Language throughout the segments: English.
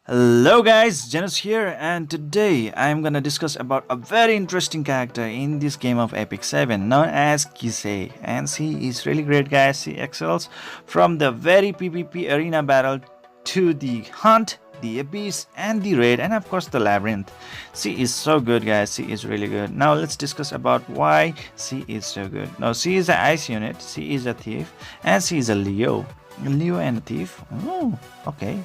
Hello guys, Zennosh here, and today I am gonna discuss about a very interesting character in this game of Epic 7 known as KISE. And she is really great guys. She excels from the very PvP arena battle to the hunt, the abyss and the raid, and of course the labyrinth. She is so good guys. She is really good. Now let's discuss about why she is so good. Now she is an ice unit, she is a thief, and she is a Leo and a thief. Oh, okay.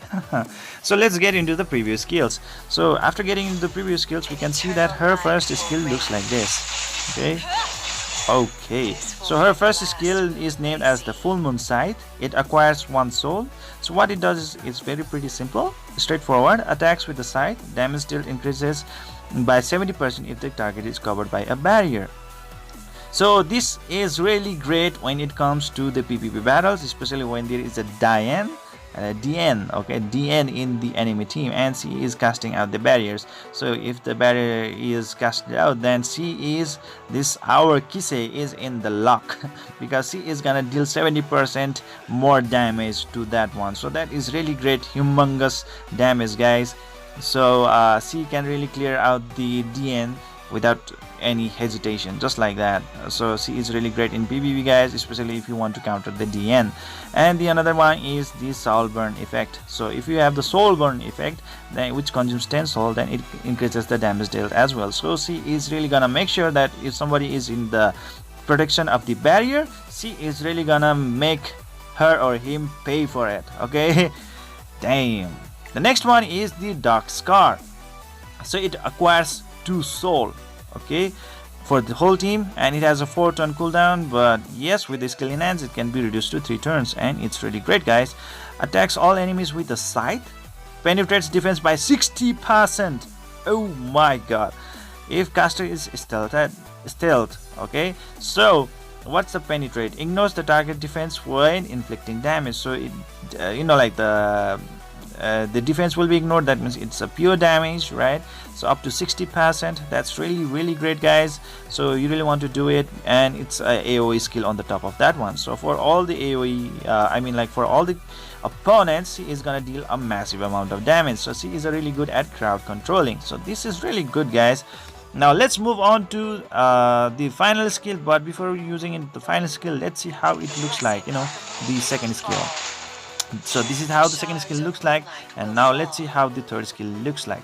So let's get into the previous skills. So after getting into the previous skills, we can see that her first skill looks like this. Okay, so her first skill is named as the full moon sight. It acquires one soul. So what it does is it's very pretty simple, straightforward. Attacks with the sight, damage dealt increases by 70% if the target is covered by a barrier. So this is really great when it comes to the PvP battles, especially when there is a DN, okay, DN in the enemy team, and she is casting out the barriers. So if the barrier is casted out, then our KISE is in the luck because she is gonna deal 70% more damage to that one. So that is really great, humongous damage, guys. So she can really clear out the DN without any hesitation, just like that. So she is really great in PvP guys, especially if you want to counter the DN. And the another one is the soul burn effect. So if you have the soul burn effect, then which consumes 10 soul, then it increases the damage dealt as well. So she is really gonna make sure that if somebody is in the protection of the barrier, she is really gonna make her or him pay for it. Okay. Damn. The next one is the dark scar. So it acquires 2 soul, okay, for the whole team, and it has a 4-turn cooldown, but yes, with the skill enhance it can be reduced to 3 turns, and it's really great guys. Attacks all enemies with the sight, penetrates defense by 60%. Oh my god. If caster is stealth, okay, so what's the penetrate? Ignores the target defense when inflicting damage. So it like the defense will be ignored. That means it's a pure damage, right? So up to 60%. That's really great guys. So you really want to do it, and it's a AoE skill on the top of that one. So for all the AoE, for all the opponents, she is gonna deal a massive amount of damage. So she is really good at crowd controlling. So this is really good guys. Now let's move on to the final skill, but before using the final skill, let's see how it looks like, the second skill. So this is how the second skill looks like, and now let's see how the third skill looks like.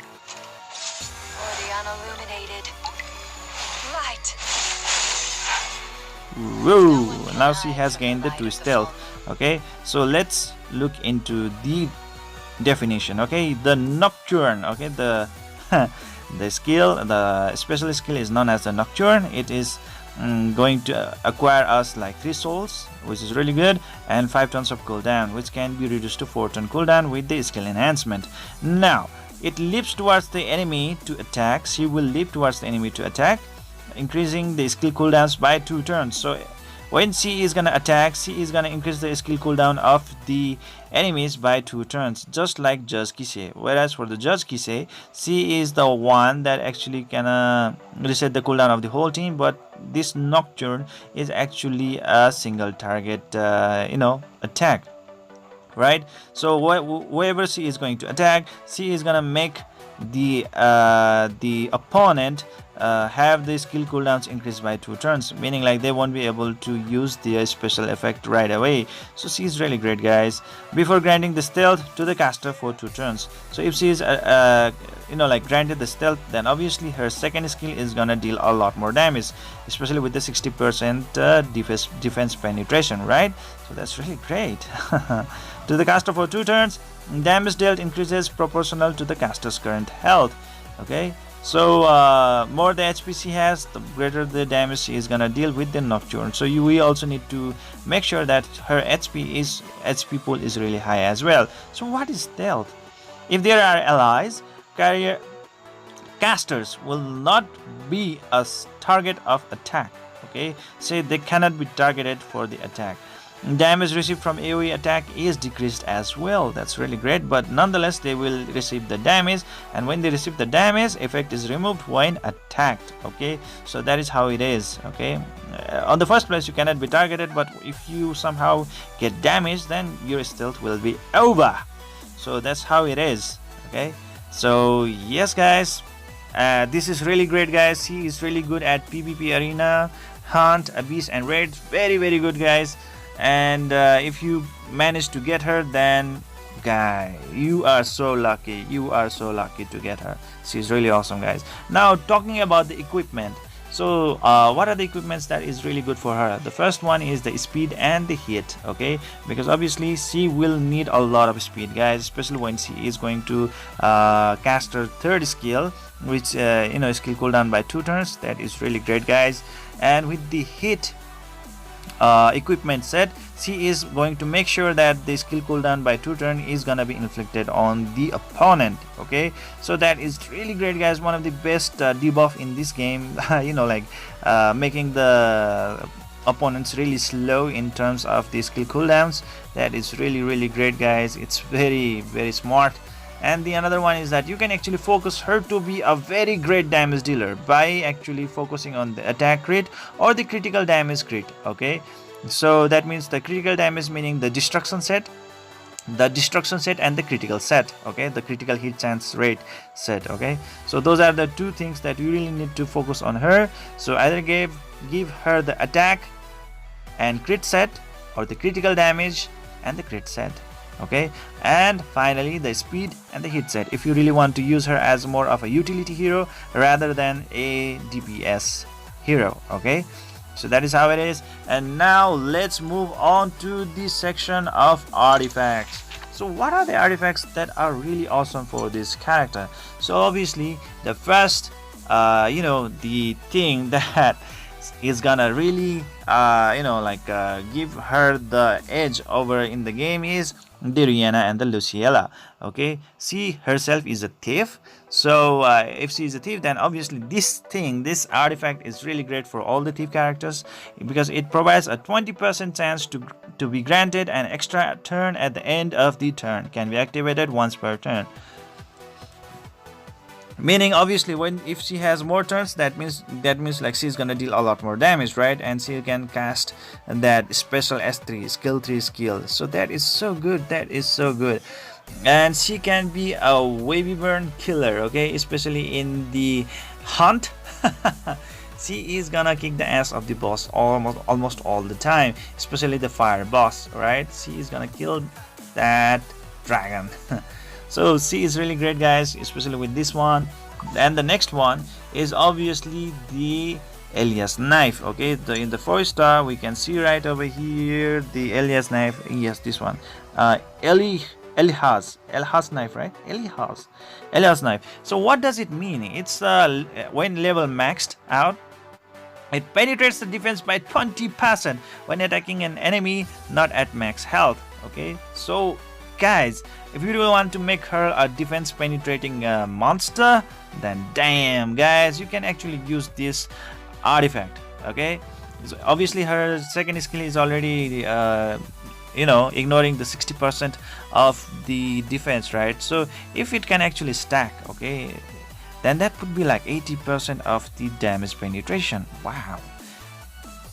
Whoa, now she has gained the 2 stealth. Okay, so let's look into the definition. Okay, the nocturne, okay, the the special skill is known as the nocturne. It is going to acquire us like 3 souls, which is really good, and 5 turns of cooldown, which can be reduced to 4-turn cooldown with the skill enhancement. Now it leaps towards the enemy to attack. She will leap towards the enemy to attack, increasing the skill cooldowns by 2 turns. So when she is gonna attack, she is gonna increase the skill cooldown of the enemies by 2 turns, just like Judge KISE. Whereas for the Judge KISE, she is the one that actually can reset the cooldown of the whole team, but this nocturne is actually a single target attack, right? So wherever she is going to attack, she is gonna make the opponent have the skill cooldowns increased by 2 turns, meaning like they won't be able to use the special effect right away. So she is really great guys, before granting the stealth to the caster for 2 turns. So if she is granted the stealth, then obviously her second skill is gonna deal a lot more damage, especially with the 60% defense penetration, right? So that's really great. To the caster for 2 turns, damage dealt increases proportional to the caster's current health. Okay, so more the HP she has, the greater the damage she is gonna deal with the nocturne. So we also need to make sure that her HP pool is really high as well. So what is stealth? If there are allies, casters will not be a target of attack. Okay, so they cannot be targeted for the attack. Damage received from AoE attack is decreased as well. That's really great, but nonetheless they will receive the damage, and when they receive the damage, effect is removed when attacked. Okay, so that is how it is. Okay, on the first place you cannot be targeted, but if you somehow get damaged, then your stealth will be over. So that's how it is. Okay, so yes guys, this is really great guys. He is really good at PvP arena, hunt, abyss and raids. Very good guys. And if you manage to get her, then guy, you are so lucky. You are so lucky to get her. She's really awesome guys. Now talking about the equipment, so what are the equipments that is really good for her? The first one is the speed and the hit. Okay, because obviously she will need a lot of speed guys, especially when she is going to cast her third skill, which skill cooldown by 2 turns. That is really great guys. And with the hit equipment set, she is going to make sure that the skill cooldown by 2 turn is gonna be inflicted on the opponent. Okay, so that is really great guys. One of the best debuff in this game. Making the opponents really slow in terms of the skill cooldowns. That is really great guys. It's very smart. And the another one is that you can actually focus her to be a very great damage dealer by actually focusing on the attack crit or the critical damage crit. Okay, so that means the critical damage meaning the destruction set and the critical set. Okay, the critical hit chance rate set. Okay, so those are the two things that you really need to focus on her. So either give her the attack and crit set, or the critical damage and the crit set. Okay, and finally the speed and the hit set, if you really want to use her as more of a utility hero rather than a DPS hero. Okay, so that is how it is. And now let's move on to this section of artifacts. So what are the artifacts that are really awesome for this character? So obviously the first the thing that is gonna really give her the edge over in the game is the Rihanna and the Luciella. Okay, she herself is a thief, so if she is a thief, then obviously this artifact is really great for all the thief characters, because it provides a 20% chance to be granted an extra turn at the end of the turn. Can be activated once per turn. Meaning obviously if she has more turns, that means like she's gonna deal a lot more damage, right? And she can cast that special S3 skill 3 skill. So that is so good. And she can be a wavy burn killer. Okay, especially in the hunt. She is gonna kick the ass of the boss almost all the time, especially the fire boss, right? She is gonna kill that dragon. So she is really great guys, especially with this one. And the next one is obviously the Elias knife. Okay, in the 4-star we can see right over here the Elias knife. Yes, this one, Elias knife, right? Elias knife. So what does it mean? It's when level maxed out, it penetrates the defense by 20% when attacking an enemy not at max health. Okay, so guys, if you really want to make her a defense penetrating monster, then damn guys, you can actually use this artifact. Okay, so obviously her second skill is already ignoring the 60% of the defense, right? So if it can actually stack, okay, then that would be like 80% of the damage penetration. Wow,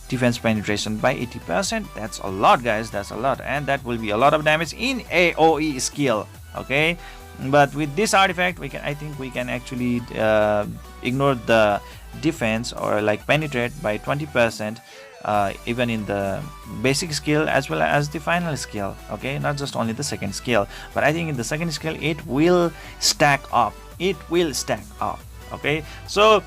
defense penetration by 80%, that's a lot guys, that's a lot. And that will be a lot of damage in AoE skill. Okay, but with this artifact I think we can actually ignore the defense or like penetrate by 20%, even in the basic skill as well as the final skill. Okay, not just only the second skill, but I think in the second skill it will stack up. Okay, so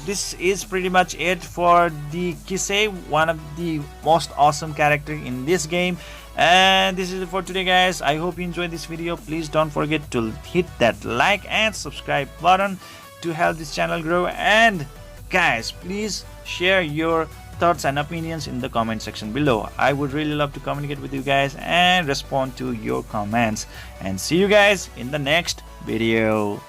this is pretty much it for the KISE, one of the most awesome character in this game. And this is it for today guys. I hope you enjoyed this video. Please don't forget to hit that like and subscribe button to help this channel grow. And guys, please share your thoughts and opinions in the comment section below. I would really love to communicate with you guys and respond to your comments. And see you guys in the next video.